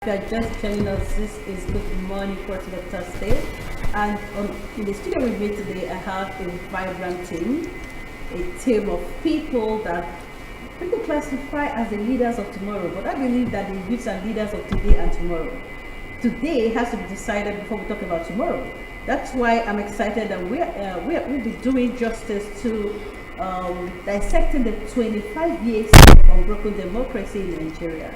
If you are just joining us, this is Good Morning Portugal Thursday. And in the studio with me today, I have a vibrant team, a team of people that people classify as the leaders of tomorrow. But I believe that the youths are leaders of today and tomorrow. Today has to be decided before we talk about tomorrow. That's why I'm excited that we'll be doing justice to dissecting the 25 years of unbroken democracy in Nigeria.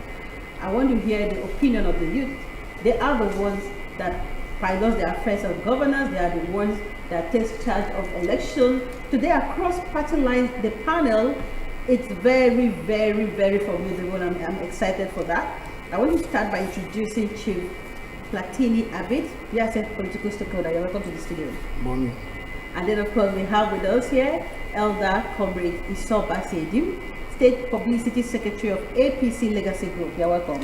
I want to hear the opinion of the youth. They are the ones that pilot the affairs of governors. They are the ones that take charge of election. Today, across party lines, the panel, it's very, very, very formidable. I'm excited for that. I want to start by introducing Chief Platini Abit, PSF political stakeholder. You're welcome to the studio. Morning. And then, of course, we have with us here Elder Comrade Isoba Sedim, State Publicity Secretary of APC Legacy Group. You're welcome.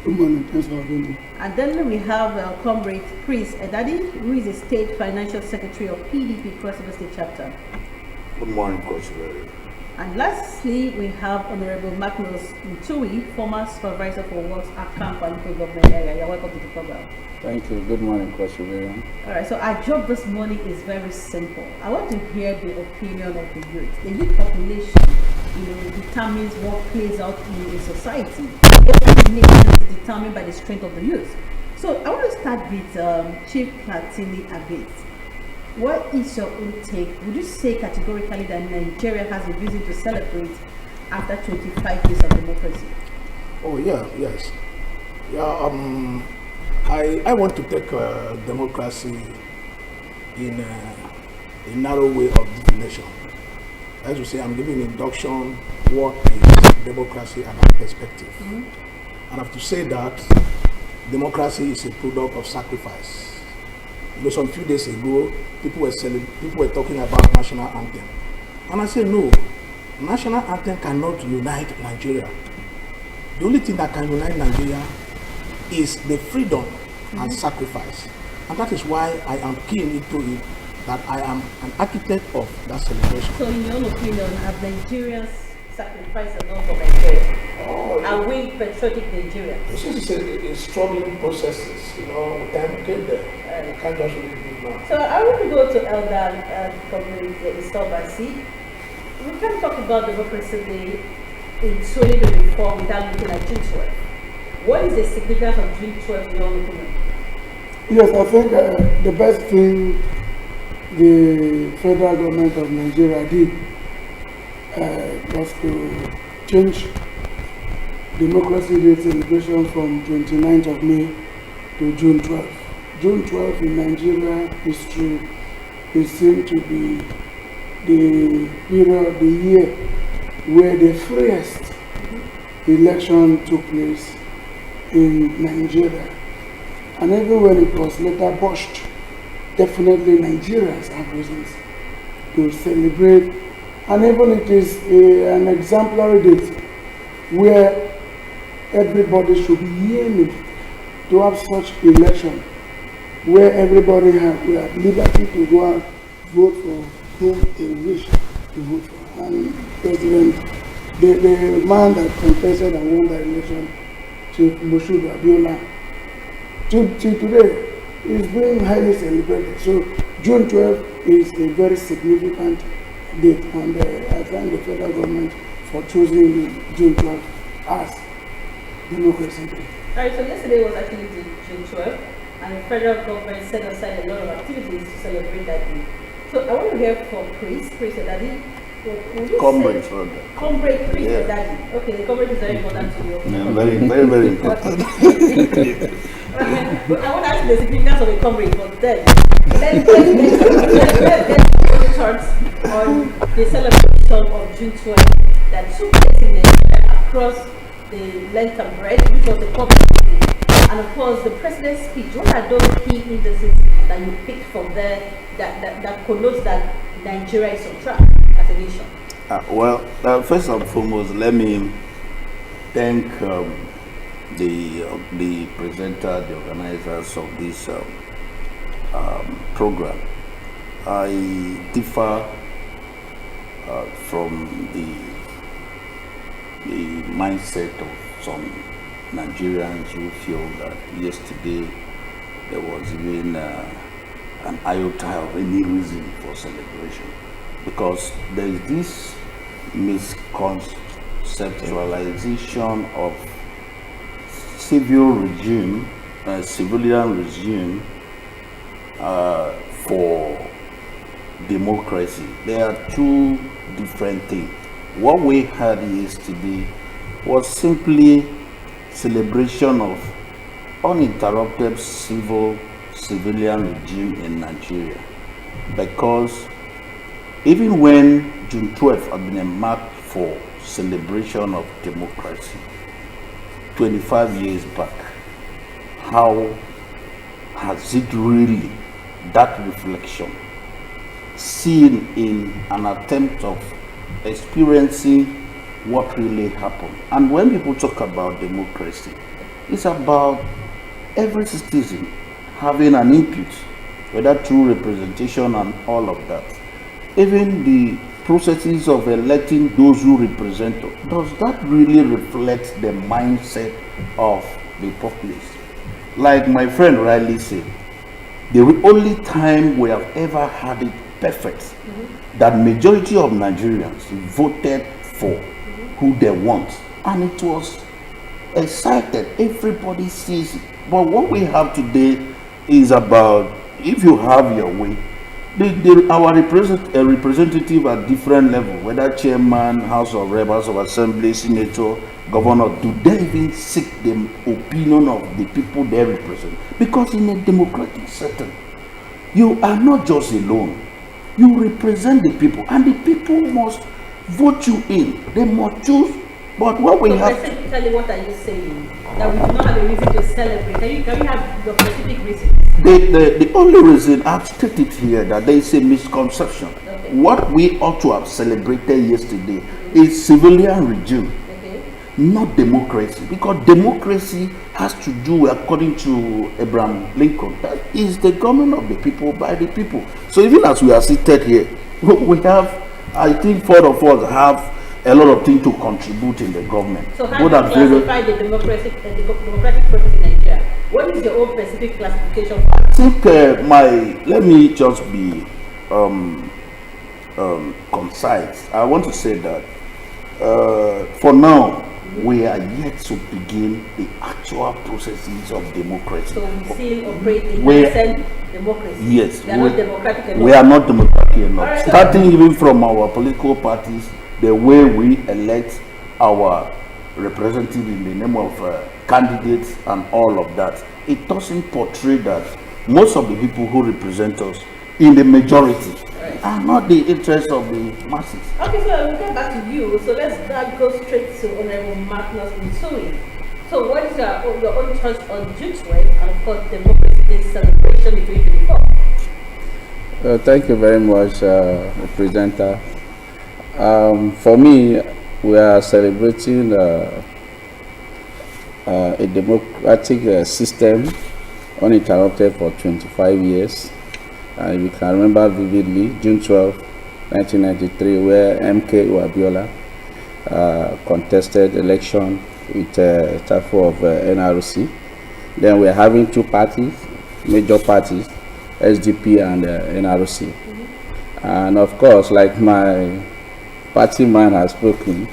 Good morning. Thanks for having me. And then we have Comrade Chris Edadi, who is the State Financial Secretary of PDP Cross River State Chapter. Good morning, Coach. And lastly, we have Honorable Magnus Ntui, former Supervisor for Works at Camp and Local Government Area. You're welcome to the program. Thank you. Good morning, Coach William. All right, so our job this morning is very simple. I want to hear the opinion of the youth. The youth population, determines what plays out in a society. Every nation is determined by the strength of the youth. So I want to start with Chief Platini Abit. What is your own take? Would you say categorically that Nigeria has a reason to celebrate after 25 years of democracy? Oh yes. I want to take democracy in a narrow way of definition. As you say, I'm giving an induction what is democracy and our perspective. Mm-hmm. And I have to say that democracy is a product of sacrifice. Some few days ago, people were talking about national anthem. And I say no, national anthem cannot unite Nigeria. The only thing that can unite Nigeria is the freedom and sacrifice. And that is why I am keen into it, that I am an architect of that celebration. So in your own opinion, have Nigerians sacrificed enough for Nigeria? Are we patriotic Nigerians? This is a struggling processes, the time we get there. You can't just really do it now. So I want to go to Elder Comrade Isobasi. We can talk about democracy Day in 2024 without looking at June 12. What is the significance of June 12 in your own opinion? Yes, I think the best thing the federal government of Nigeria did was to change Democracy Day celebration from 29th of May to June 12th. June 12th in Nigeria history is seen to be the period, the year where the freest election took place in Nigeria. And even when it was later botched, definitely Nigerians have reasons to celebrate. And even it is an exemplary date where everybody should be yearning to have such election, where everybody have liberty to go out, vote for whom they wish to vote for. And President, the man that contested and won the election, Chief Moshood Abiola, till today is being highly celebrated. So June 12th is a very significant date, and I thank the federal government for choosing June 12th as Democracy Day. Alright, so yesterday was actually June 12th, and the federal government set aside a lot of activities to celebrate that day. So I want to hear from Chris Edadi. Comrade Chris Edadi. Okay, the comrade is very important to you. Yeah, very, very, very important. I want to ask the significance of a comrade, but then let's thoughts on the celebration of June 12th that took place in Nigeria across the length and breadth, which was the public day. And of course, the president's speech. What are those key indices that you picked from there that connotes that Nigeria is on track as a nation? First and foremost, let me thank the presenter, the organizers of this program. I differ from the mindset of some Nigerians who feel that yesterday there was even an iota of any reason for celebration, because there is this misconceptualization of civilian regime for democracy. There are two different things. What we had yesterday was simply celebration of uninterrupted civilian regime in Nigeria, because even when June 12th had been a mark for celebration of democracy 25 years back, how has it really, that reflection, seen in an attempt of experiencing what really happened? And when people talk about democracy, it's about every citizen having an input, whether through representation and all of that. Even the processes of electing those who represent us, does that really reflect the mindset of the populace? Like my friend Riley said, the only time we have ever had it perfect, that majority of Nigerians voted for who they want, and it was excited, everybody sees it. But what we have today is about, if you have your way, our representative at different levels, whether chairman, House of Reps, House of Assembly, senator, governor, do they even seek the opinion of the people they represent? Because in a democratic setting, you are not just alone. You represent the people, and the people must vote you in. They must choose. But what we have... Specifically, what are you saying? That we do not have a reason to celebrate. Can you have your specific reason? The only reason, I've stated here, that there is a misconception. Okay. What we ought to have celebrated yesterday is civilian regime, not democracy. Because democracy has to do, according to Abraham Lincoln, that is the government of the people, by the people. So even as we are seated here, we have, I think 4 of us have a lot of things to contribute in the government. So how do you classify the democratic process in Nigeria? What is your own specific classification for? I think let me just be concise. I want to say that for now, we are yet to begin the actual processes of democracy. So we still operate in nascent democracy. Yes. We are not democratic enough. We are not democratic enough. Right. Starting even from our political parties, the way we elect our representative in the name of candidates and all of that, it doesn't portray that most of the people who represent us in the majority are not the interests of the masses. Okay, so we'll get back to you. So let's go straight to Honorable Magnus Mutui. So what is your own thoughts on June 12th and of course Democracy Day celebration in 2024? Thank you very much, presenter. For me, we are celebrating a democratic system uninterrupted for 25 years. And we can remember vividly June 12, 1993, where MKO Abiola contested election with Tafo of NRC. Then we're having two parties, major parties, SDP and NRC. And of course, like my party man has spoken,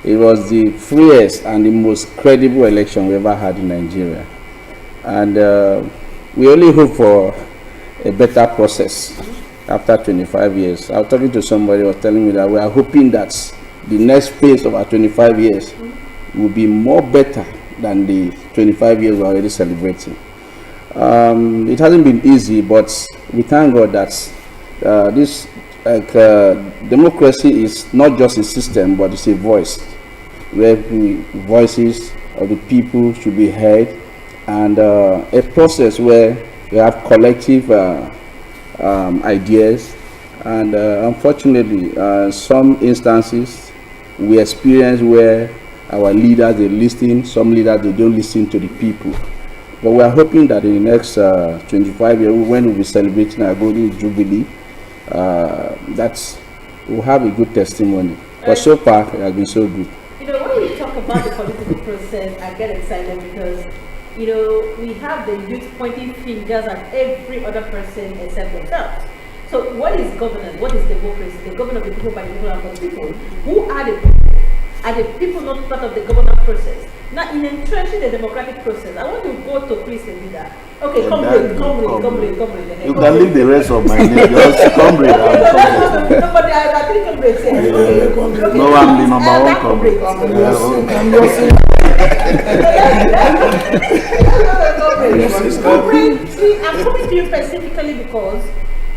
it was the freest and the most credible election we ever had in Nigeria. And we only hope for a better process after 25 years. I was talking to somebody who was telling me that we are hoping that the next phase of our 25 years will be more better than the 25 years we're already celebrating. It hasn't been easy, but we thank God that this democracy is not just a system, but it's a voice, where the voices of the people should be heard, and a process where we have collective ideas. And unfortunately, some instances we experience where our leaders, they listen, some leaders, they don't listen to the people. But we are hoping that in the next 25 years, when we'll be celebrating our Golden Jubilee, that we'll have a good testimony. But so far, it has been so good. You know, when we talk talk about the political process, I get excited because, you know, we have the youth pointing fingers at every other person except themselves. So what is governance? What is democracy? The government of the people, by the people, and for the people. Who are the people? Are the people not part of the governance process? Now, in entrenching the democratic process, I want to go to Prince Leader. Okay, comrade. You can leave the rest of my name. Just comrade. No, but there are three comrades here. Okay. No, I'm the number one comrade. See, I'm coming to you specifically because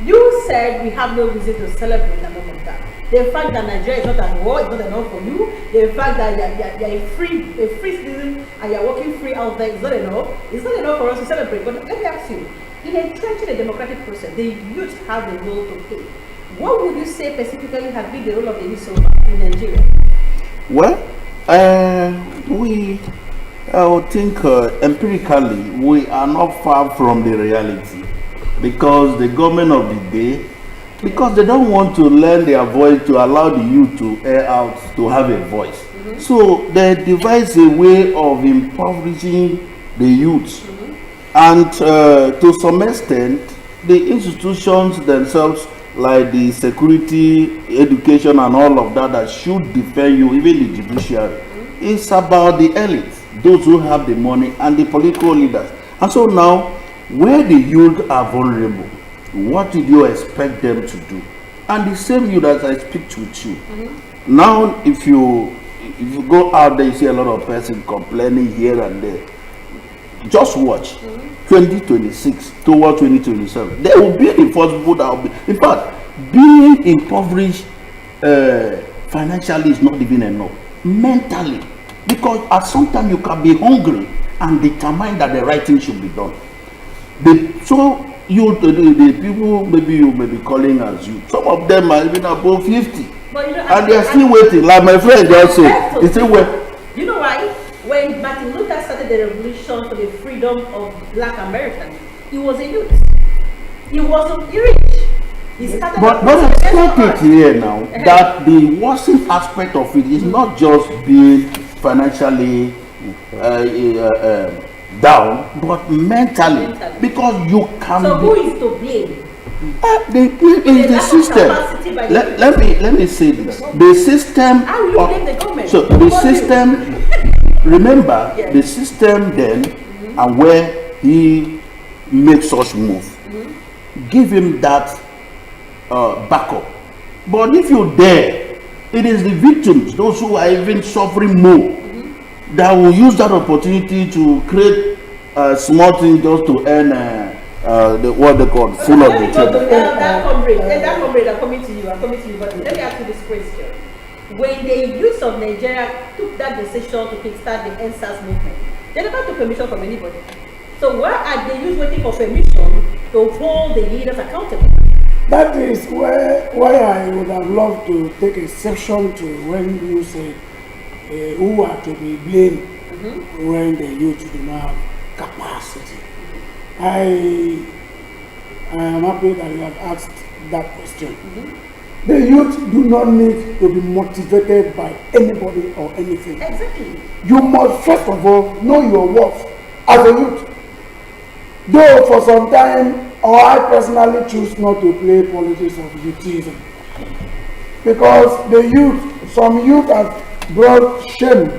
you said we have no reason to celebrate the moment that. The fact that Nigeria is not at war is not enough for you. The fact that you're a free citizen and you're working free out there is not enough. It's not enough for us to celebrate. But let me ask you, in entrenching the democratic process, the youth have the role to play. What would you say specifically has been the role of the youth so far in Nigeria? Well, I would think empirically we are not far from the reality, because the government of the day, because they don't want to lend their voice to allow the youth to air out, to have a voice. Mm-hmm. So they devise a way of impoverishing the youth. Mm-hmm. And to some extent, the institutions themselves, like the security, education, and all of that, that should defend you, even the judiciary, mm-hmm. it's about the elites, those who have the money, and the political leaders. And so now, where the youth are vulnerable, what did you expect them to do? And the same youth as I speak with you. Mm-hmm. Now, if you go out there, you see a lot of persons complaining here and there. Just watch. Mm-hmm. 2026 toward 2027. There will be the first people that will be. In fact, being impoverished financially is not even enough. Mentally. Because at some time you can be hungry and determine that the right thing should be done. So the people maybe you may be calling as you. Some of them are even above 50. But you know, and they are still waiting. Like my friend just said, he's still waiting. You know why? When Martin Luther started the revolution for the freedom of Black Americans, he was a youth. He wasn't rich. He started. But I said it here now that the worsening aspect of it is not just being financially down, but mentally, because you can. So who is to blame? The system. Let me say this. The system. How will you blame the government? So the system. Remember, yes. The system then, mm-hmm. and where he makes such move, mm-hmm. give him that backup. But if you dare, it is the victims, those who are even suffering more, mm-hmm. that will use that opportunity to create small things just to earn what they call full of the children. That comrade, I'm coming to you. But let me ask you this question. When the youth of Nigeria took that decision to kickstart the NSAS movement, they never took permission from anybody. So why are the youth waiting for permission to hold the leaders accountable? That is why I would have loved to take exception to when you say who are to be blamed, mm-hmm. when the youth do not have capacity. I am happy that you have asked that question. Mm-hmm. The youth do not need to be motivated by anybody or anything. Exactly. You must first of all know your worth as a youth. Though for some time, or I personally choose not to play politics of youtheism. Because the youth, some youth have brought shame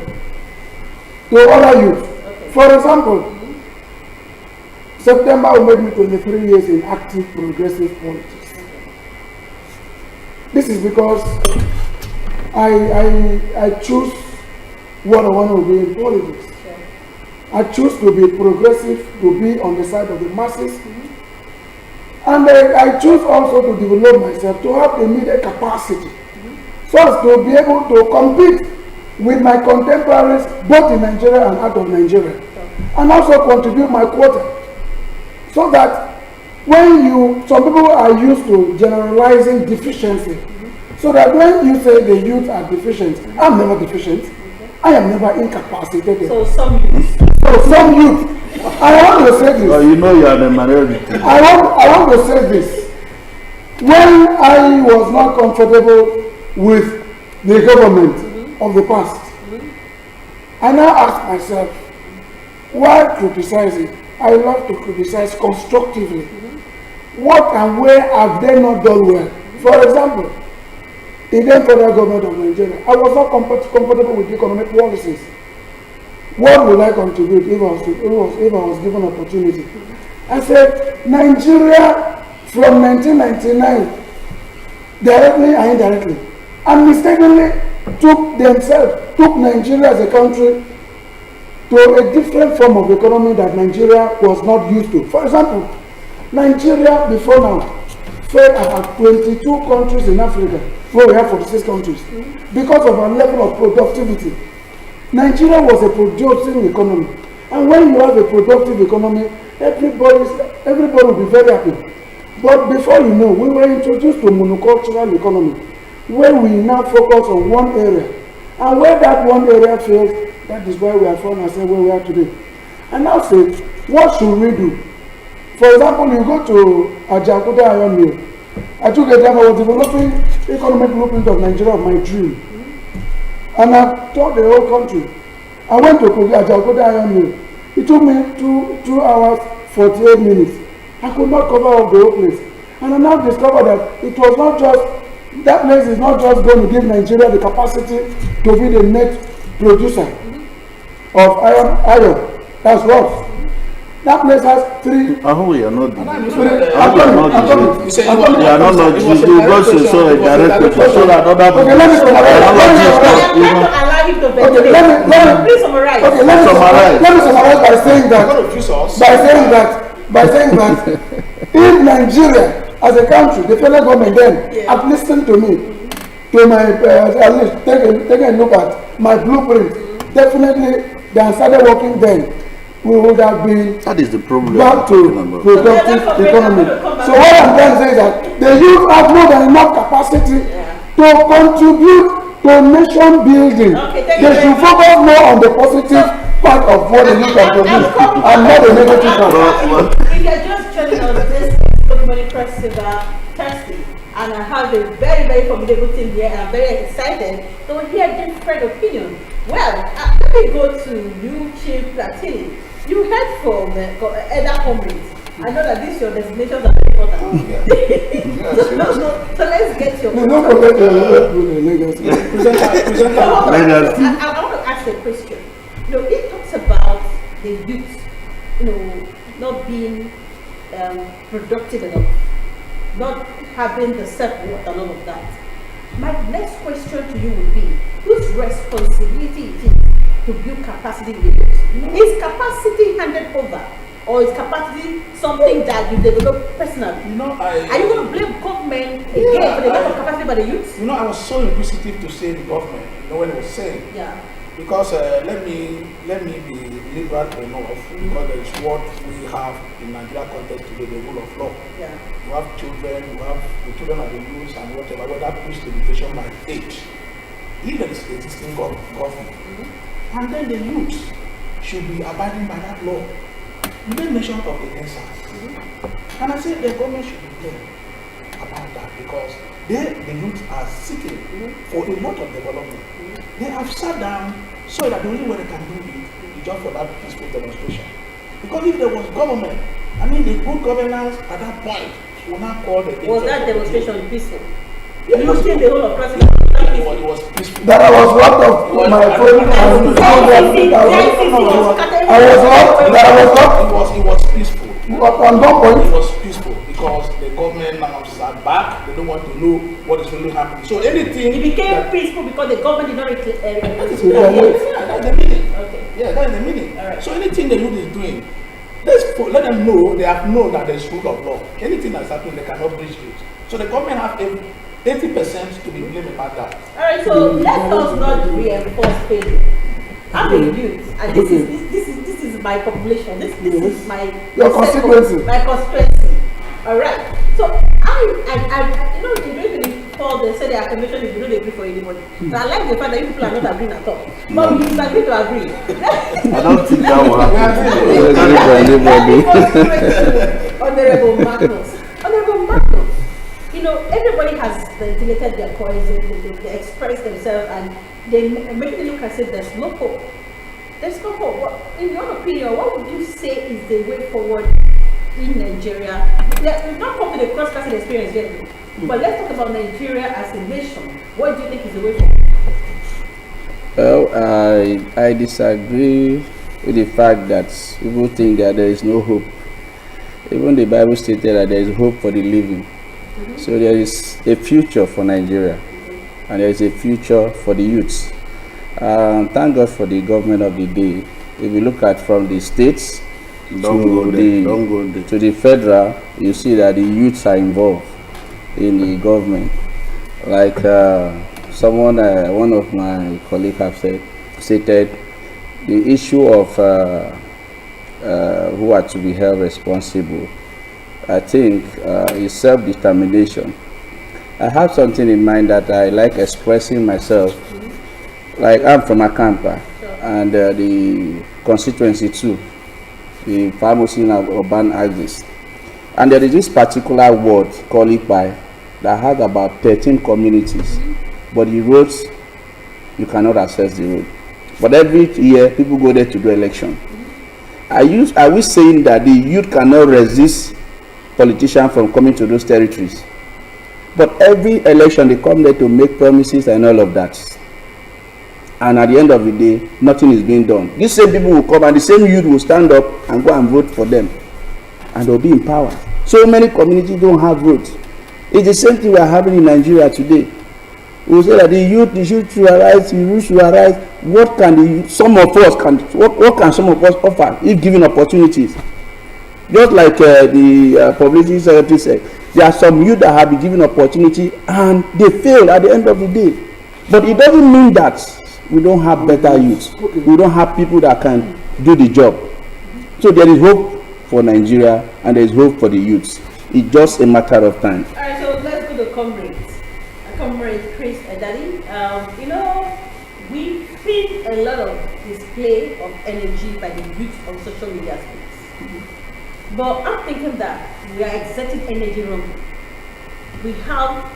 to other youth. Okay. For example, mm-hmm. September will make me 23 years in active progressive politics. This is because I choose what I want to do in politics. Okay. I choose to be progressive, to be on the side of the masses. Mm-hmm. And I choose also to develop myself, to have the needed capacity, mm-hmm. so as to be able to compete with my contemporaries, both in Nigeria and out of Nigeria. Okay. And also contribute my quota. So that when some people are used to generalizing deficiency, mm-hmm. so that when you say the youth are deficient, I'm never deficient. Okay. I am never incapacitated. So some youth. I want to say this. Well, you know you are the minority. I want to say this. When I was not comfortable with the government, mm-hmm. of the past, mm-hmm. I now ask myself, why criticizing? I love to criticize constructively. What and where have they not done well? For example, the then federal government of Nigeria, I was not comfortable with economic policies. What would I contribute if I was given opportunity? I said, Nigeria from 1999, directly and indirectly, and mistakenly took Nigeria as a country to a different form of economy that Nigeria was not used to. For example, Nigeria before now fed about 22 countries in Africa, where we have 46 countries, because of our level of productivity. Nigeria was a producing economy, and when you have a productive economy, everybody will be very happy. But before you know, we were introduced to a monocultural economy, where we now focus on one area, and where that one area fails, that is why we are found ourselves where we are today. And now say, what should we do? For example, you go to Ajaokuta Iron Mill. I took a time, I was developing economic blueprint of Nigeria of my dream. And I taught the whole country. I went to Ajaokuta Iron Mill. It took me 2 hours, 48 minutes. I could not cover up the whole place. And I now discovered that that place is not just going to give Nigeria the capacity to be the net producer of iron. That's what. That place has 3. I hope we are not. You You are not logic. You go to so a direct question so that other people. Okay, let me summarize. Please summarize. Okay, let me summarize by saying that if Nigeria as a country, the federal government then had listened to me, to my at least take a look at my blueprint, definitely they had started working then. We would have been That is the problem. back to productive economy. So what I'm trying to say is that the youth have more than enough capacity to contribute to nation building. They should focus more on the positive part of what the youth can produce and not the negative part. If you're just joining us, this is Pokemon Press Thursday, and I have a very, very formidable team here, and I'm very excited to hear different opinions. Well, let me go to you, Chief Platini. You heard from Elder Comrades. I know that these your designations are very important. So let's get your. No, forget the legacy. I want to ask a question. It talks about the youth, not being productive enough, not having the self-worth and all of that. My next question to you would be, whose responsibility it is to build capacity in the youth? Is capacity handed over, or is capacity something that you develop personally? Are you going to blame government again for the lack of capacity by the youth? I was so inquisitive to say the government, when it was saying. Yeah. Because let me be liberal enough, because that is what we have in Nigeria context today, the rule of law. Yeah. You have children, the children are the youth and whatever, but that puts the education by age. If there is existing government, and then the youth should be abiding by that law. You made mention of the NSAS. And I said the government should be blamed about that because the youth are seeking for a lot of development. They have sat down so that the only way they can do it is just for that peaceful demonstration. Because if there was government, the good governance at that point will not call the Was that demonstration peaceful? Yeah, You think the whole of president it was peaceful. That I was locked up my phone and It was peaceful. on that point. It was peaceful because the government now sat back. They don't want to know what is really happening. So anything. It became peaceful because the government did not That's the meaning. Okay. Yeah, that's the meaning. All right. So anything the youth is doing, let them know they have known that there's rule of law. Anything that's happening, they cannot breach it. So the government have 80% to be blamed about that. All right. So let us not reinforce failure. I'm a youth, and this is my population. This is my Your constituency. My constituency. All right. So during the fall, they say the affirmation is not agree for anybody. So I like the fact that you people are not agreeing at all. But we disagree to agree. I don't think that will happen. Honorable Magnus. Everybody has ventilated their poison, they express themselves, and they make it look as if there's no hope. let's go for in your opinion, what would you say is the way forward in Nigeria? We've not come to the cross-cutting experience yet, but let's talk about Nigeria as a nation. What do you think is the way forward? Well, I disagree with the fact that people think that there is no hope. Even the Bible stated that there is hope for the living. So there is a future for Nigeria, and there is a future for the youths. Thank God for the government of the day. If you look at from the states to the federal, you see that the youths are involved in the government. Like one of my colleagues have stated, the issue of who are to be held responsible, I think is self-determination. I have something in mind that I like expressing myself. Like I'm from Akampa, and the constituency too, the pharmacy and urban axis. And there is this particular ward called Ikpai that has about 13 communities, but the roads, you cannot access the road. But every year, people go there to do election. Are we saying that the youth cannot resist politicians from coming to those territories? But every election, they come there to make promises and all of that. And at the end of the day, nothing is being done. These same people will come and the same youth will stand up and go and vote for them. And they'll be in power. So many communities don't have roads. It's the same thing we are having in Nigeria today. We will say that the youth should arise, the youth should arise. What can some of us offer if given opportunities? Just like the publicity secretary said, there are some youth that have been given opportunity and they fail at the end of the day. But it doesn't mean that we don't have better youth. We don't have people that can do the job. So there is hope for Nigeria and there is hope for the youths. It's just a matter of time. All right, so let's go to comrades. Comrade Chris Edali. We've seen a lot of display of energy by the youth on social media space. But I'm thinking that we are exerting energy wrongly. We have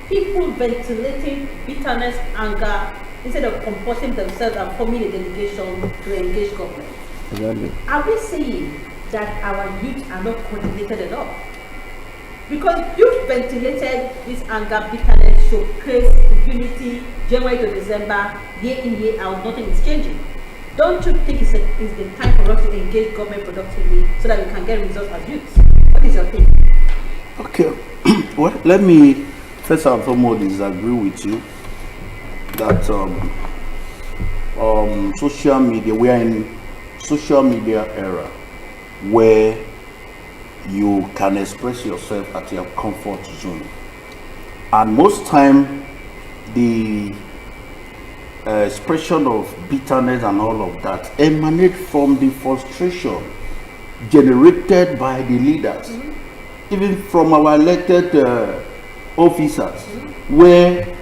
people ventilating bitterness, anger, instead of comporting themselves and forming a delegation to engage government. Exactly. Are we saying that our youth are not coordinated enough? Because you've ventilated this anger, bitterness, showcase unity, January to December, year in, year out, nothing is changing. Don't you think it's the time for us to engage government productively so that we can get results as youths? What is your take? Okay, well, let me first and foremost disagree with you that social media, we are in social media era where you can express yourself at your comfort zone, and most time the expression of bitterness and all of that emanate from the frustration generated by the leaders, even from our elected officers, where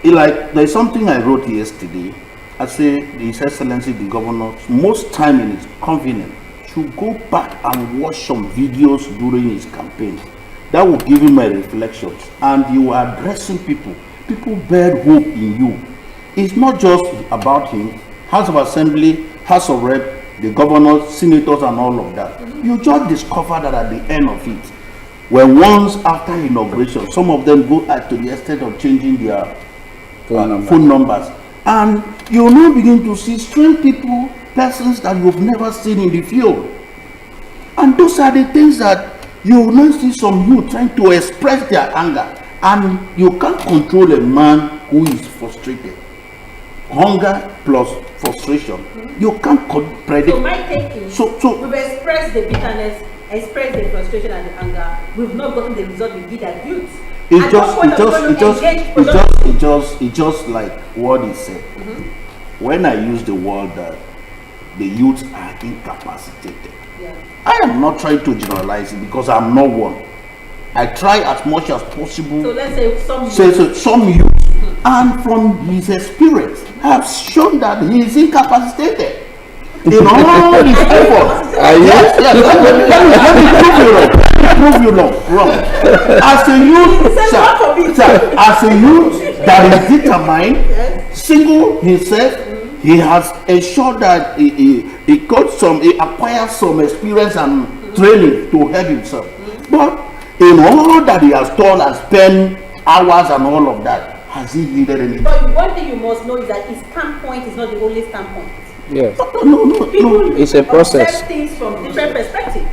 there's something I wrote yesterday. I say His Excellency the Governor most time in his convenience should go back and watch some videos during his campaign. That will give him a reflections, and you are addressing people. People bear hope in you. It's not just about him, House of Assembly, House of Rep, the governors, senators, and all of that. You just discover that at the end of it, when once after inauguration, some of them go to the extent of changing their phone numbers, and you now begin to see strange people, persons that you've never seen in the field. And those are the things that you will not see some youth trying to express their anger, and you can't control a man who is frustrated. Hunger plus frustration, you can't predict. So my take is, we've expressed the bitterness, expressed the frustration and the anger. We've not gotten the result we did at youth. It's just like what he said. When I use the word that the youth are incapacitated, I am not trying to generalize it because I'm not one. I try as much as possible. So let's say some youth, and from his experience, have shown that he is incapacitated. in all his efforts. Yes, let me prove you wrong. As a youth, sir, as a youth that is determined, single himself, he has ensured that he acquired some experience and training to help himself. But in all that he has done and spent hours and all of that, has he needed anything? But one thing you must know is that his standpoint is not the only standpoint. Yes. No. People It's a process. observe things from different perspectives.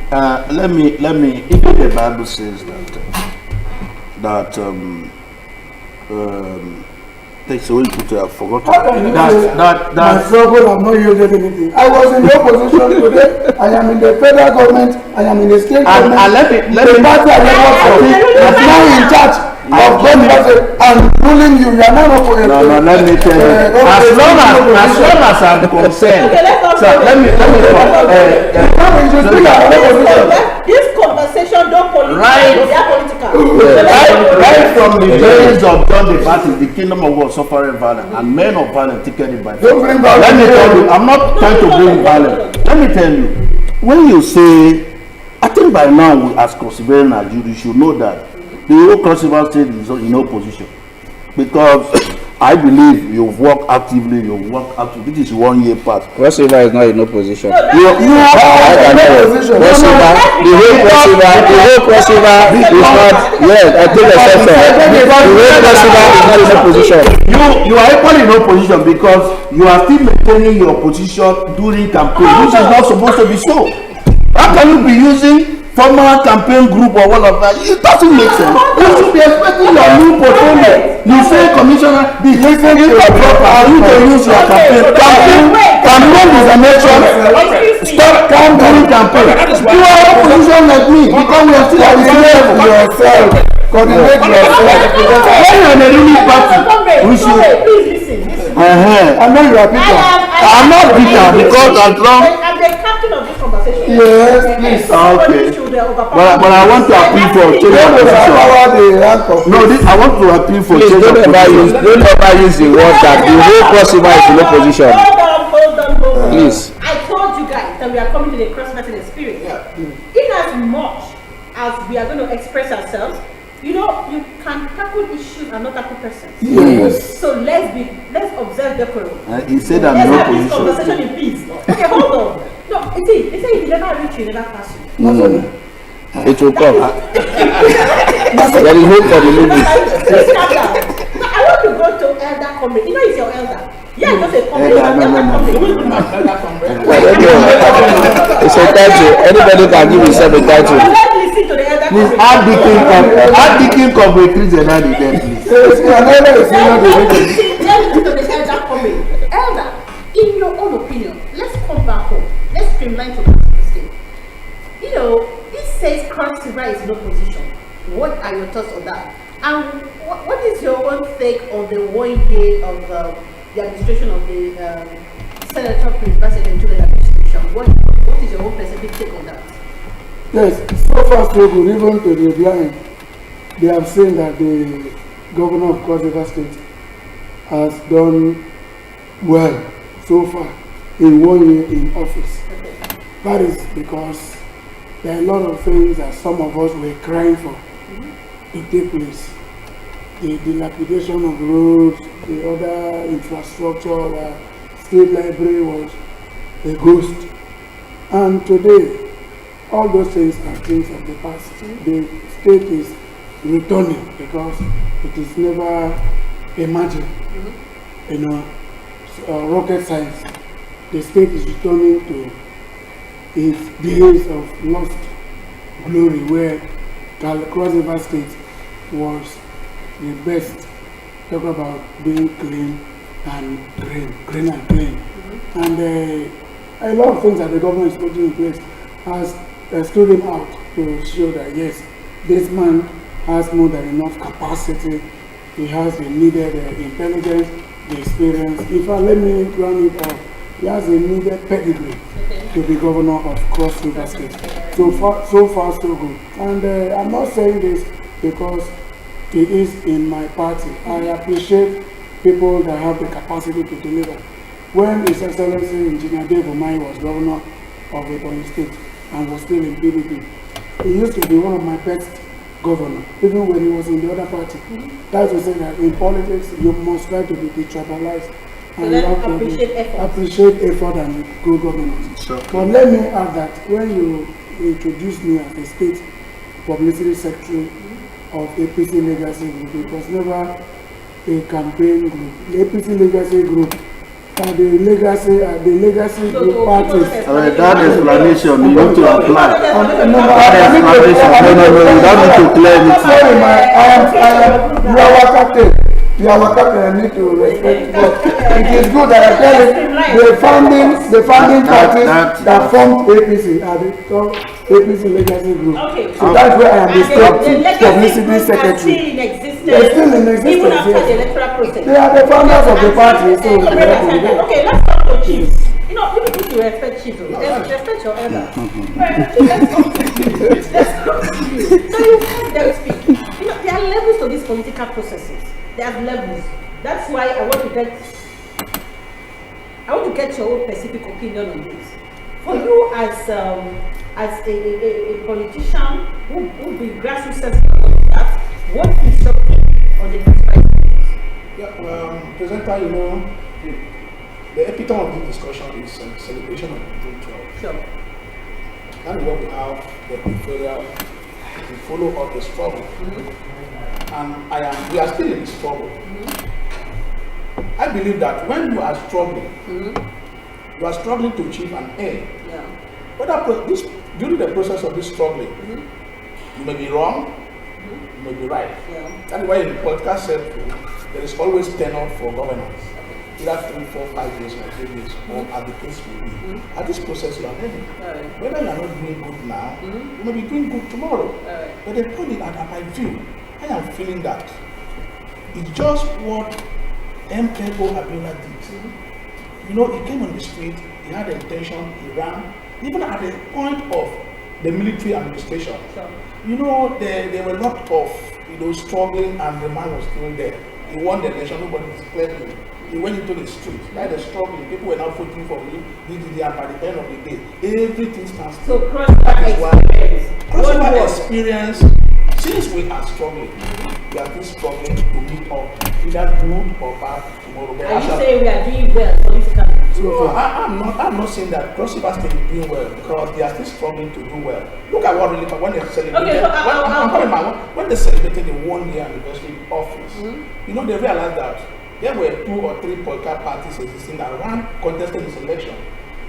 Let me. Even the Bible says that takes away to have forgotten. My struggle, I've not yielded anything. I was in your position today. I am in the federal government. I am in the state government. And let me. The party I work for is now in charge of government and ruling you. You are not for a No, let me tell you. As long as I'm concerned, sir, let me This conversation don't politicize, they are political. right from the days of John the Baptist, the kingdom of God suffering violence, and men of violence taken it by force. Don't bring violence. Let me tell you, I'm not trying to bring violence. Let me tell you, when you say, I think by now, as Cross-River and you should know that the whole Cross-River state is in opposition, because I believe you've worked actively. This is 1 year part. Cross-River is not in opposition. You are in no position. Cross-River, the whole Cross-River is not. Yes, I take exception. The whole Cross-River is not in opposition. You are equally in opposition because you are still maintaining your position during campaign, which is not supposed to be so. How can you be using former campaign group or all of that? It doesn't make sense. You should be expecting your new portfolio. You say, Commissioner, the listen to your proper, you can use your campaign. Campaign is an action. Stop during campaign. You are in opposition like me because we are still at the same level. Yourself. Coordinate yourself. When you are in a ruling party, we should. Please listen. I know you are bitter. I'm not bitter because as long. I'm the captain of this conversation. Yes, please. Okay. But I want to appeal for change of position. No, I want to appeal for Please change of don't position. ever use the word that the whole Cross-River is in opposition. Hold on. Please. I told you guys that we are coming to the cross-cutting experience. In as much as we are going to express ourselves, you can tackle issues and not tackle persons. Yes. So let's observe decorum. He said I'm Let's in have this opposition. conversation in peace. Okay, hold on. No, they say if you never reach, you never pass you. No. It will come. There is hope for the movie. Please calm down. Now, I want to go to Elder Comrade. You know he's your elder. Yeah, just a comrade. It's a title. Anybody can give himself a title. Let's listen to the Elder Please Comrade. add the king of retreat and add it there, please. Let's listen to the Elder Comrade. Elder, in your own opinion, let's come back home. Let's streamline to the state. It says Cross-River is in opposition. What are your thoughts on that? And what is your own take on the 1 year of the administration of the Senator Prince President Julian administration? What is your own specific take on that? Yes, so far so good. Even to the blind, they have seen that the governor of Cross-River State has done well so far in 1 year in office. That is because there are a lot of things that some of us were crying for to take place. The dilapidation of roads, the other infrastructure, state library was a ghost. And today, all those things are things of the past. The state is returning because it is never imagined. Rocket science. The state is returning to its days of lost glory where Cross-River State was the best. Talk about being clean and green and clean. And a lot of things that the government is putting in place has stood him out to show that yes, this man has more than enough capacity. He has the needed intelligence, the experience. In fact, let me round it up. He has a needed pedigree to be governor of Cross-River State. So far, so good. And I'm not saying this because he is in my party. I appreciate people that have the capacity to deliver. when His Excellency Engineer Dave Umahi was governor of Ebonyi State and was still in PDP. He used to be one of my best governors, even when he was in the other party. That's to say that in politics, you must try to be detribalized. And you have to appreciate effort and good governance. Sure. But let me add that when you introduced me as a state publicity secretary of APC Legacy Group, it was never a campaign group. The APC Legacy Group are the legacy group parties. That explanation you need to apply. No, You don't need to clear anything. sorry, you are our captain. You are our captain. I need to respect. But it is good that I tell you the founding parties that formed APC are the APC Legacy Group. Okay. So that's where I am the state publicity Are secretary. still in existence. They're still in existence, Even after yes. the electoral process. They are the founders of the party. So Okay, let's talk to chiefs. You know, you need to respect chiefs. Respect your elder. Right, let's come to you. Let's come to you. So you heard them speak. You know, there are levels to these political processes. There are levels. That's why I want to get your own specific opinion on this. For you as a politician who be grassroots sensitive on that, what is your take on the next 5 years? Yeah, presenter, you know, the epitome of this discussion is celebration of June 12. Sure. That is what we have, the euphoria, we follow up the struggle. And we are still in the struggle. I believe that when you are struggling, you are struggling to achieve an aim. Yeah. During the process of this struggling, you may be wrong, you may be right. Yeah. That is why in the podcast circle, there is always tenure for governance. Either 3, 4, 5 years or 3 years, or as the case will be. At this process, you are learning. Right. Whether you are not doing good now, you may be doing good tomorrow. Right. But the point is that at my view, I am feeling that it's just what MKO Abiola did. You know, he came on the street, he had the intention, he ran, even at the point of the military administration. Sure. You know, there were a lot of, struggling, and the man was still there. He won the election, nobody declared him. He went into the street, like the struggling, people were now voting for him, and by the end of the day, everything stands still. So crossover experience. Crossover experience, since we are struggling, we are still struggling to meet up, either good or bad tomorrow. Are you saying we are doing well politically? No, I'm not saying that Cross River State is doing well because they are still struggling to do well. Look at what really when they celebrated. When they celebrated the 1-year anniversary of office, they realized that there were 2 or 3 political parties existing that contested this election,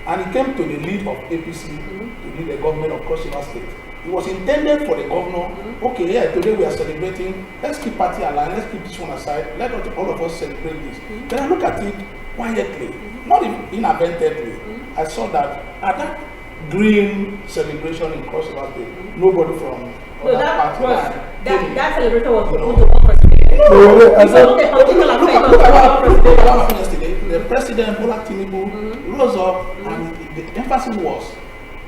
and it came to the lead of APC to lead the government of Cross River State. It was intended for the governor. Okay, yeah, today we are celebrating. Let's keep party alive. Let's keep this one aside. Let all of us celebrate this. Then I look at it quietly, not inadvertently. I saw that at that green celebration in Cross River State, nobody from that celebration was No. to one person. Look at what happened yesterday. The president Bola Tinubu rose up, and the emphasis was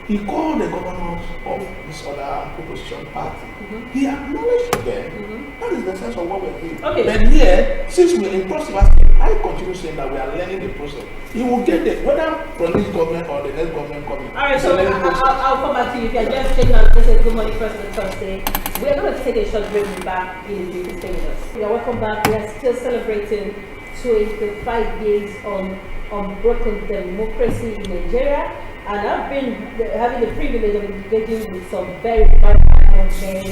he called the governors of this other opposition party. He acknowledged them. That is the sense of what we're doing. Okay. But here, since we're in Cross River State, I continue saying that we are learning the process. He will get there, whether from this government or the next government coming. All right, so It's a learning process. I'll come back to you. If you're just checking out, this is Good Morning President Thursday. We're going to take a short break. We'll be back in a few minutes. You're welcome back. We are still celebrating 25 years on unbroken democracy in Nigeria. And I've been having the privilege of engaging with some very vibrant men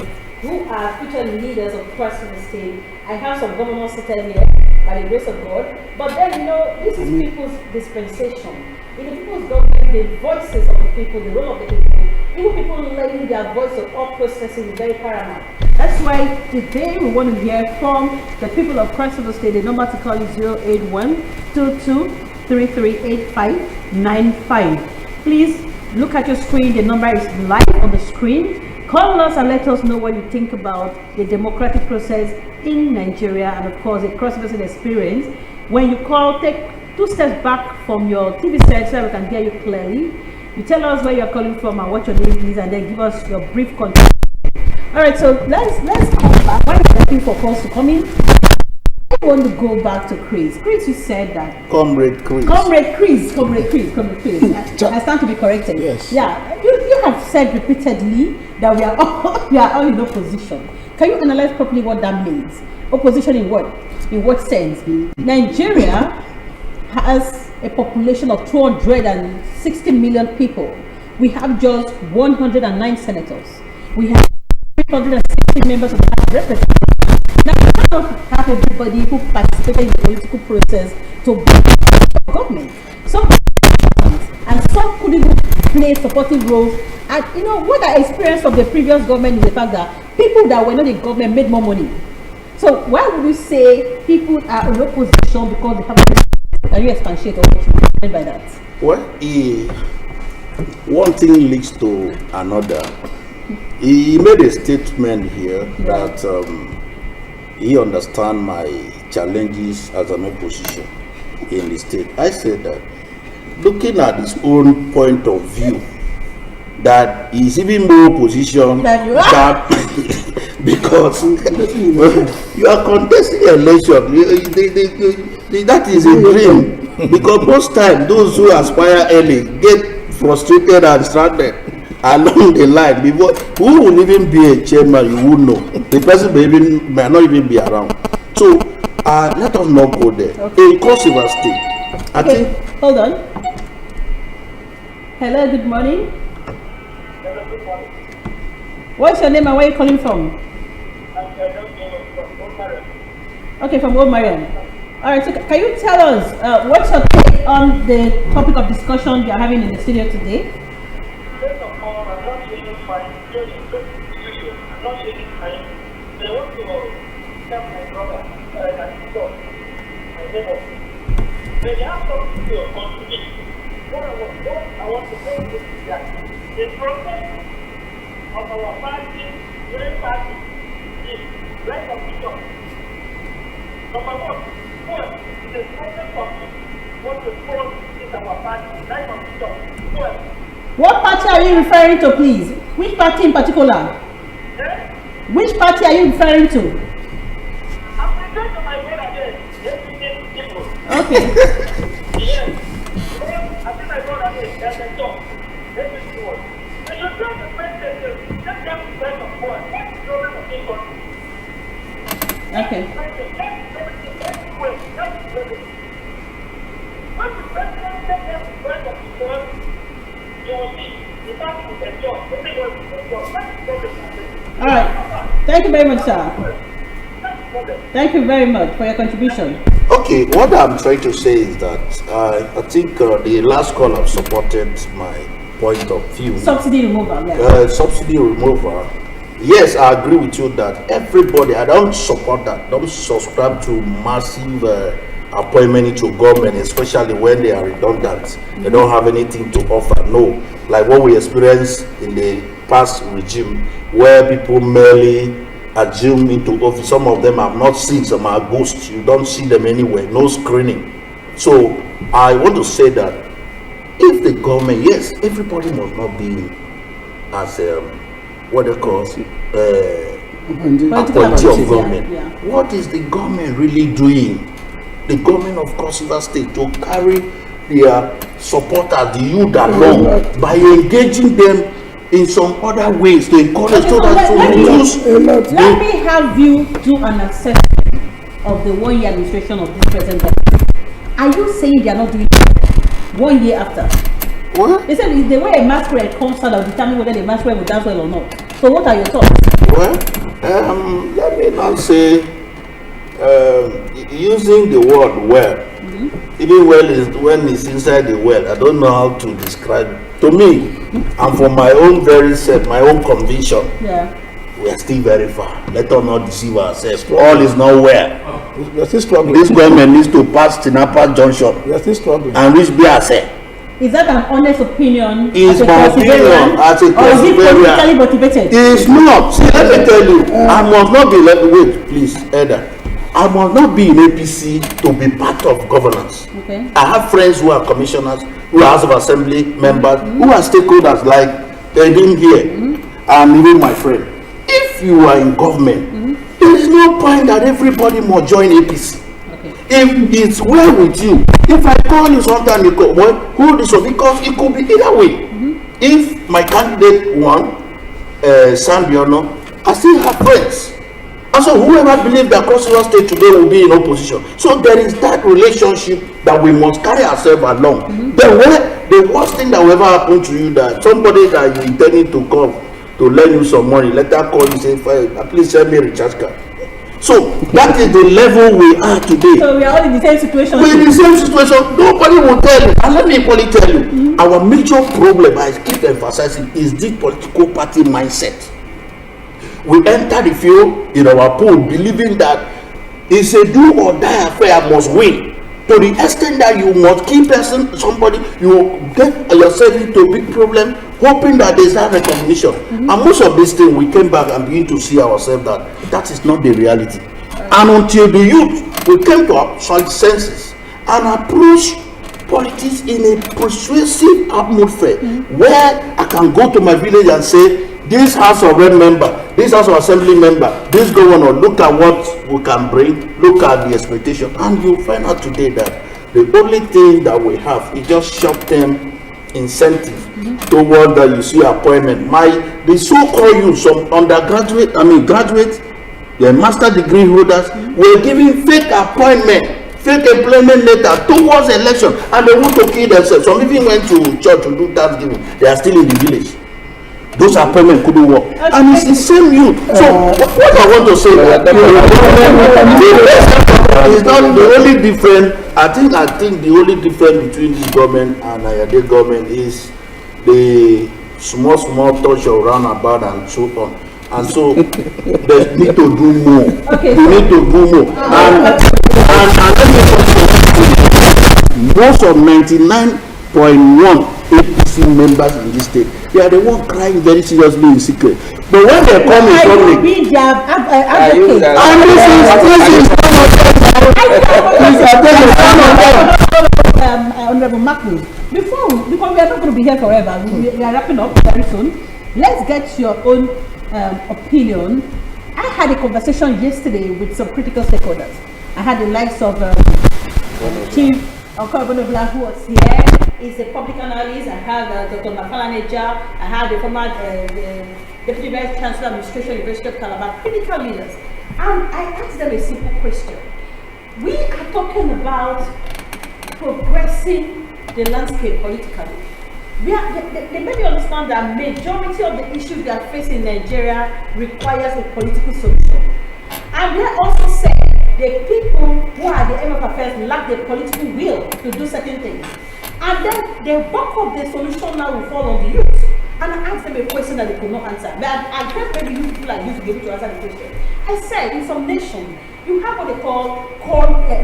who are future leaders of Cross River State. I have some governors seated here by the grace of God. But then, this is people's dispensation. In the people's government, the voices of the people, the role of the people, even people lending their voice to all processes is very paramount. That's why today we want to hear from the people of Cross River State. The number to call is 081-2233-8595. Please look at your screen. The number is live on the screen. Call us and let us know what you think about the democratic process in Nigeria and, of course, the Cross River State experience. When you call, take 2 steps back from your TV set so that we can hear you clearly. You tell us where you're calling from and what your name is, and then give us your brief contact. All right, so let's come back. While you're waiting for calls to come in, want to go back to Chris. Chris, you said that. Comrade Chris. Comrade Chris. I stand to be corrected. Yes. Yeah, you have said repeatedly that we are all in opposition. Can you analyze properly what that means? Opposition in what? In what sense? Nigeria has a population of 260 million people. We have just 109 senators. We have 360 members of the House of Representatives. Now, we cannot have everybody who participated in the political process to be government. Some and some could even play supportive roles. And you know what I experienced from the previous government is the fact that people that were not in government made more money. So why would you say people are in opposition because they have? Can you expatiate on what you mean by that? Well, one thing leads to another. He made a statement here that he understands my challenges as an opposition in the state. I said that looking at his own point of view, that he's even more opposition Than you are. because you are contesting election. That is a dream, because most times those who aspire early get frustrated and stranded along the line. Before who will even be a chairman, you would know. The person may not even be around. So let us not go there. Okay. In Cross River State, I think. Hold on. Hello, good morning. What's your name and where are you calling from? Okay, from Old Mariam. All right, so can you tell us what's your take on the topic of discussion you are having in the studio today? First of all, I'm not saying fine. I'm not saying fine. I want to tell my brother that he's done. My neighbor. They have something to contribute. What I want to say is that the process of our party, during party, is right of the job. Number one, first, the process of what the force is our party, right of the job. First, What party are you referring to, please? Which party in particular? Which party are you referring to? I'm referring to my brother there. Yes, people. Okay. Yes. I think my brother there, there's a job. Let me see what. I should tell the president, let them be friends of God. What's the problem of this country? Okay. When the president let them be friends of God, you will see the fact is a job. Everybody is a job. That's the problem. All right. Thank you very much, sir. Thank you very much for your contribution. Okay, what I'm trying to say is that I think the last caller supported my point of view. Subsidy removal, yeah. Subsidy removal. Yes, I agree with you that everybody, I don't support that. Don't subscribe to massive appointment into government, especially when they are redundant. They don't have anything to offer. No, like what we experienced in the past regime, where people merely assume into office. Some of them have not seen, some are ghosts. You don't see them anywhere, no screening. So I want to say that if the government, yes, everybody must not be as what they call appointee of government. Yeah. What is the government really doing? The government of Cross River State to carry their supporters, the youth along, by engaging them in some other ways to encourage so that to reduce. Let me have you do an assessment of the 1 year administration of this present government. Are you saying they are not doing it 1 year after? What? They said it's the way a masquerade comes out of determine whether the masquerade will dance well or not. So what are your thoughts? Well, let me not say using the word well. Even well is when it's inside the well. I don't know how to describe it. To me, and for my own very self, my own conviction, Yeah. we are still very far. Let us not deceive ourselves. All is not well. We are still struggling. This government needs to pass Tinapa Junction We are still struggling. and reach Biase. Is that an honest opinion? Is as a my opinion Conservarian, as a or is it Conservarian. politically motivated? It is not. See, let me tell you, I must not be wait, please, Elder. I must not be in APC to be part of governance. Okay. I have friends who are commissioners, who are House of Assembly members, who are stakeholders like him here, and even my friend. If you are in government, there is no point that everybody must join APC. If it's well with you, if I call you sometime, you call, well, who this one? Because it could be either way. If my candidate won, Sambiono, I still have friends. And so whoever believes that Cross River State today will be in opposition. So there is that relationship that we must carry ourselves along. The worst thing that will ever happen to you, that somebody that you intending to come to lend you some money, let that call you, say, please send me a recharge card. So that is the level we are today. So we are all in the same situation. We're in the same situation. Nobody will tell you. And let me equally tell you, our major problem, I keep emphasizing, is this political party mindset. We enter the field in our pool believing that it's a do or die affair, I must win. To the extent that you must keep somebody, you get yourself into a big problem, hoping that there's that recognition. And most of these things, we came back and begin to see ourselves that is not the reality. And until the youth, we came to our senses and approach politics in a persuasive atmosphere, where I can go to my village and say, this House of Rep member, this House of Assembly member, this governor, look at what we can bring, look at the expectation, and you'll find out today that the only thing that we have is just short-term incentive toward that you see appointment. The so-called youth, some graduates, the master degree holders, were giving fake appointment, fake employment letter towards election, and they want to kill themselves. Some even went to church to do Thanksgiving. They are still in the village. Those appointments couldn't work, and it's the same youth. So what I want to say is not the only difference. I think the only difference between this government and Ayade government is the small touch of roundabout and so on. And so they need to do more. Okay. We need to do more. And let me most of 99.1 APC members in this state, they are the ones crying very seriously in secret. But when they come in public, be their advocate. and this is Honorable Macklin, because we are not going to be here forever, we are wrapping up very soon. Let's get your own opinion. I had a conversation yesterday with some critical stakeholders. I had the likes of Chief Okorobonobla, who was here. He's a public analyst. I had Dr. Mafalaneja. I had the former Deputy Vice Chancellor Administration University of Calabar, critical leaders. And I asked them a simple question. We are talking about progressing the landscape politically. They made me understand that majority of the issues we are facing in Nigeria requires a political solution. And they also said the people who are the aim of affairs lack the political will to do certain things. And then the bulk of the solution now will fall on the youth. And I asked them a question that they could not answer. But I guess maybe you people like you to be able to answer the question. I said, in some nations, you have what they call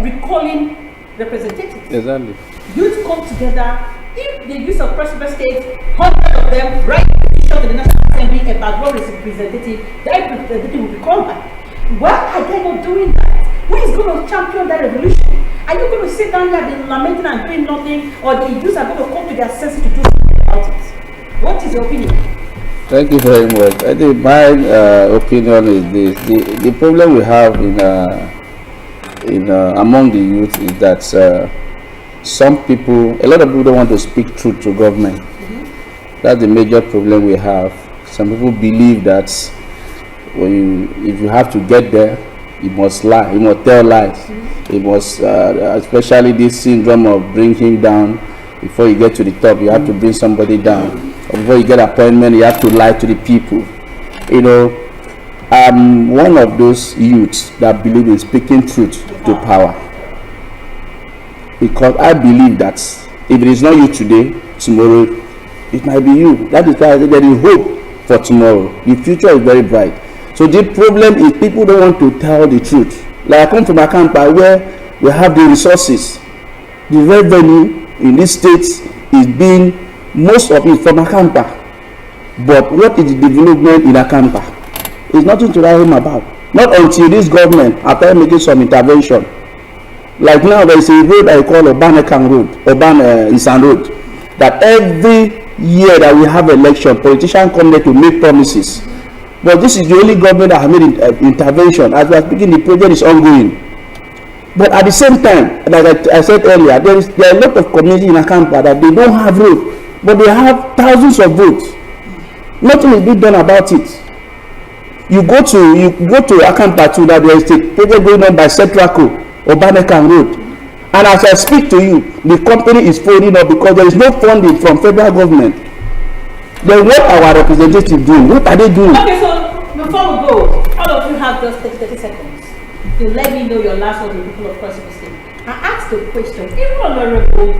recalling representatives. Exactly. Youth come together. If the use of Cross River State, 100 of them write a petition to the National Assembly about what is representative, that representative will be called back. Why are they not doing that? Who is going to champion that revolution? Are you going to sit down there and lamenting and doing nothing, or the youth are going to come to their senses to do something about it? What is your opinion? Thank you very much. I think my opinion is this: the problem we have in among the youth is that a lot of people don't want to speak truth to government. That's the major problem we have. Some people believe that if you have to get there, you must lie, you must tell lies. You must, especially this syndrome of bring him down. Before you get to the top, you have to bring somebody down. Or before you get appointment, you have to lie to the people. You know, I'm one of those youths that believe in speaking truth to power. Because I believe that if it is not you today, tomorrow it might be you. That is why I say there is hope for tomorrow. The future is very bright. So the problem is people don't want to tell the truth. Like I come from Akampa, where we have the resources. The revenue in this state is being, most of it from Akampa. But what is the development in Akampa? It's nothing to write home about. Not until this government after making some intervention. Like now there is a road I call Obanekang Road, Isan Road, that every year that we have election, politicians come there to make promises. But this is the only government that has made intervention. As we are speaking, the project is ongoing. But at the same time, like I said earlier, there are a lot of communities in Akampa that they don't have road, but they have thousands of votes. Nothing is being done about it. You go to Akampa too, that there is a project going on by Setraco or Banekan Road. And as I speak to you, the company is folding up because there is no funding from federal government. Then what are our representatives doing? What are they doing? Okay, so before we go, all of you have just 30 seconds to let me know your last word to the people of Cross River State. I asked a question. Even Honorable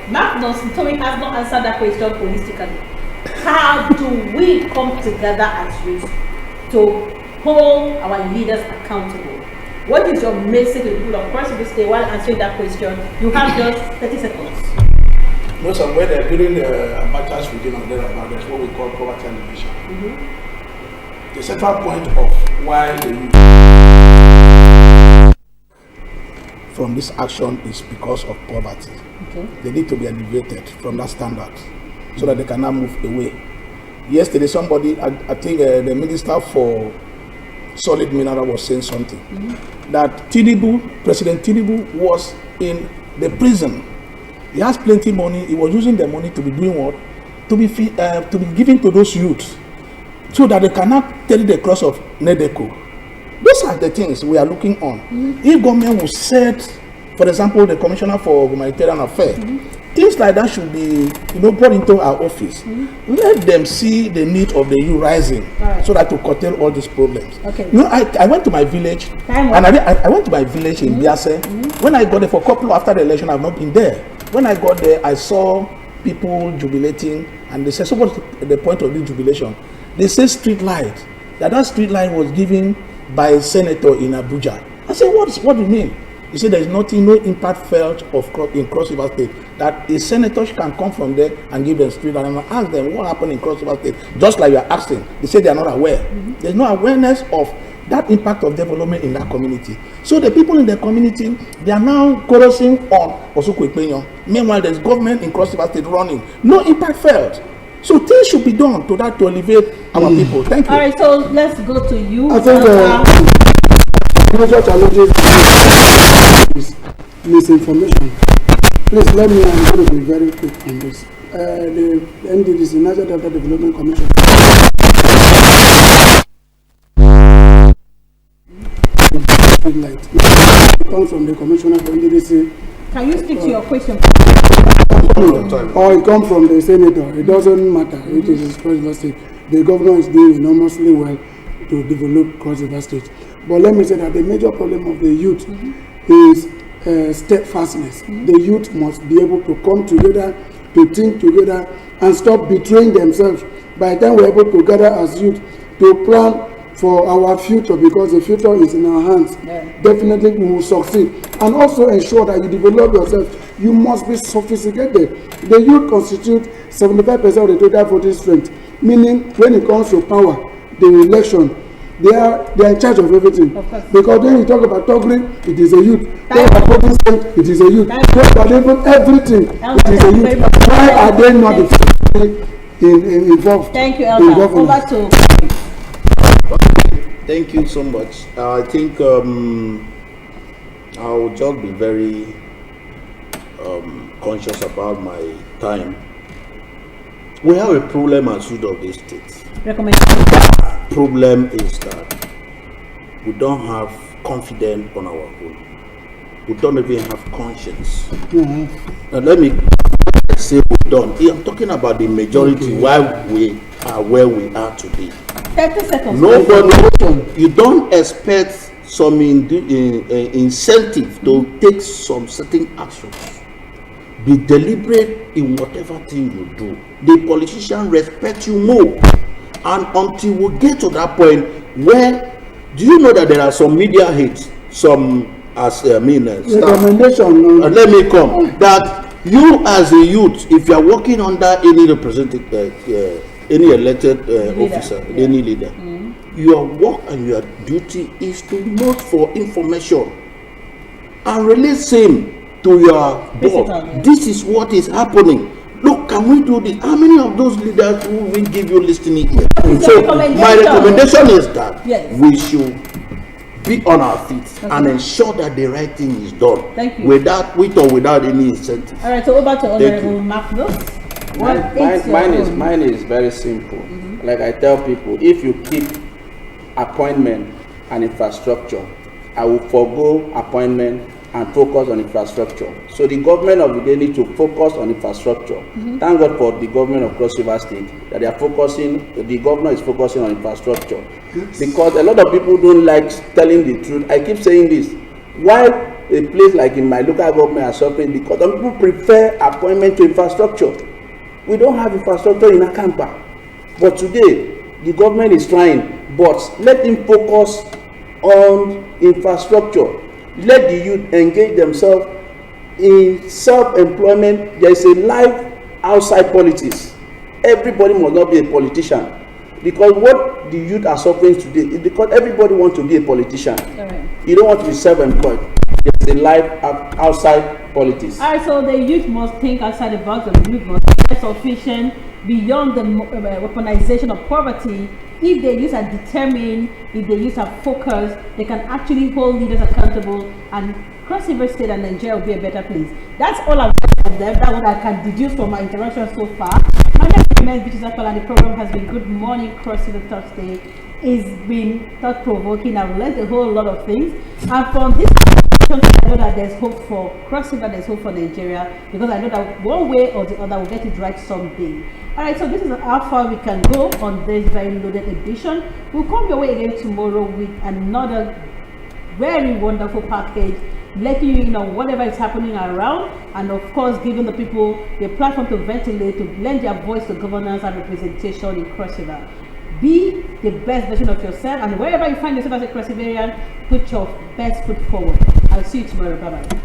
Magnus Ntomi has not answered that question holistically. How do we come together as youth to hold our leaders accountable? What is your message to the people of Cross River State while answering that question? You have just 30 seconds. No, somewhere there during the Abacha's region or thereabout, there's what we call poverty alleviation. The central point of why the youth from this action is because of poverty. Okay. They need to be elevated from that standard so that they can now move away. Yesterday, somebody, I think the Minister for Solid Mineral was saying something that President Tinubu was in the prison. He has plenty money. He was using the money to be doing what? To be given to those youths so that they cannot carry the cross of Nedeco. Those are the things we are looking on. If government will set, for example, the Commissioner for Humanitarian Affairs, things like that should be, brought into our office. Let them see the need of the youth rising, so that to curtail all these problems. Okay. I went to my village, and I went to my village in Biase. When I got there for a couple after the election, I've not been there. When I got there, I saw people jubilating, and they said, so what's the point of this jubilation? They say street light. That street light was given by a senator in Abuja. I said, what do you mean? He said there is nothing, no impact felt in Cross River State. That a senator can come from there and give them street light. And I ask them what happened in Cross River State. Just like you are asking, they say they are not aware. There's no awareness of that impact of development in that community. So the people in the community, they are now chorusing on Osuku Ikpenyo. Meanwhile, there's government in Cross River State running. No impact felt. So things should be done to elevate our people. Thank you. All right, so let's go to you. I think major challenges is misinformation. Please let me, I'm going to be very quick on this. The NDDC, Niger Delta Development Commission, it comes from the Commissioner for NDDC. Can you stick to your question? Or it comes from the Senator. It doesn't matter. It is Cross River State. The governor is doing enormously well to develop Cross River State. But let me say that the major problem of the youth is steadfastness. The youth must be able to come together, to think together, and stop betraying themselves. By the time we're able to gather as youth to plan for our future, because the future is in our hands, definitely we will succeed. And also ensure that you develop yourself. You must be sophisticated. The youth constitute 75% of the total voting strength, meaning when it comes to power, the election, they are in charge of everything. Because when you talk about Togri, it is a youth. Talk about voting strength, it is a youth. Talk about even everything, it is a youth. Why are they not involved? Thank you, Elder. Over to. Thank you so much. I think I'll just be very conscious about my time. We have a problem as youth of this state. Problem is that we don't have confidence on our own. We don't even have conscience. Now let me say we don't. I'm talking about the majority, why we are where we are today. 30 seconds. Nobody, you don't expect some incentive to take some certain actions. Be deliberate in whatever thing you do. The politician respect you more. And until we get to that point where, do you know that there are some media hits, some recommendation. Let me come. That you as a youth, if you are working under any representative, any elected officer, any leader, your work and your duty is to look for information and release same to your board. This is what is happening. Look, can we do this? How many of those leaders will give you listening ear? So my recommendation is that we should be on our feet and Okay. ensure that the right thing is done. Thank you. With or without any incentive. All right, so over to Thank you. Honorable Marcos. What is your Mine own? mine is very simple. Like I tell people, if you keep appointment and infrastructure, I will forego appointment and focus on infrastructure. So the government of the day need to focus on infrastructure. Thank God for the government of Cross River State that they are focusing. The governor is focusing on infrastructure because a lot of people don't like telling the truth. I keep saying this. Why a place like in my local government are suffering? Because some people prefer appointment to infrastructure. We don't have infrastructure in Akampa, but today the government is trying. But let them focus on infrastructure. Let the youth engage themselves in self-employment. There is a life outside politics. Everybody must not be a politician, because what the youth are suffering today is because everybody wants to be a politician. All right. You don't want to be self-employed. There's a life outside politics. All right, so the youth must think outside the box, and the youth must be sufficient beyond the weaponization of poverty. If the youth are determined, if the youth are focused, they can actually hold leaders accountable, and Cross River State and Nigeria will be a better place. That's all I've got from them. That's what I can deduce from my interaction so far. My name is Remains Beaches Apple, and the program has been Good Morning Cross River Thursday. It's been thought-provoking. I've learned a whole lot of things, and from this I know that there's hope for Cross River, there's hope for Nigeria, because I know that one way or the other we'll get it right someday. All right, so this is how far we can go on this very loaded edition. We'll come your way again tomorrow with another very wonderful package, letting you know whatever is happening around, and of course giving the people a platform to ventilate, to lend their voice to governance and representation in Cross River. Be the best version of yourself, and wherever you find yourself as a Cross Riverian, put your best foot forward. I'll see you tomorrow. Bye bye.